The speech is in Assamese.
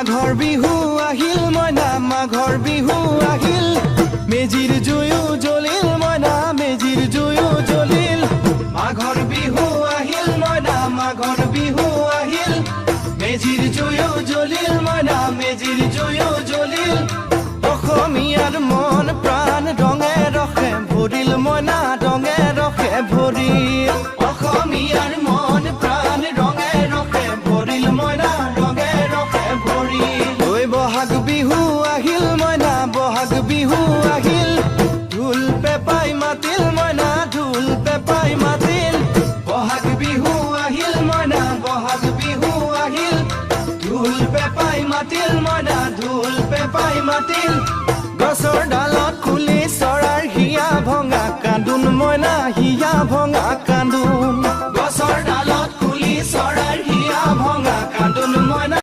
মাঘৰ বিহু আহিল মইনা মাঘৰ বিহু আহিল মেজিৰ জুয়ো জ্বলিল মইনা মেজিৰ জুয়ো জ্বলিল মাঘৰ বিহু আহিল মইনা মাঘৰ বিহু আহিল মেজিৰ জুয়ো জ্বলিল মইনা মেজিৰ জুয়ো জ্বলিল অসমীয়াৰ মন প্ৰাণ ৰঙে ৰখে ভৰিল মইনা ৰঙে ৰখে ভৰিল অসমীয়াৰ মন প্ৰাণ ৰঙে ৰখে ভৰিল মইনা ৰঙে ৰখে ভৰিল ঐ বহাগ বিহু আহিল মইনা বহাগ বিহু আহিল ঢোল পেপাই মাতিল মইনা ঢোল পেপাই মাতিল বহাগ বিহু আহিল মইনা বহাগ বিহু আহিল ঢোল পেপাই মাতিল মইনা ঢোল পেপাই মাতিল গছৰ ডালত খুলি চৰাৰ হিয়া ভঙা কান্দোন মইনা হিয়া ভঙা কান্দোন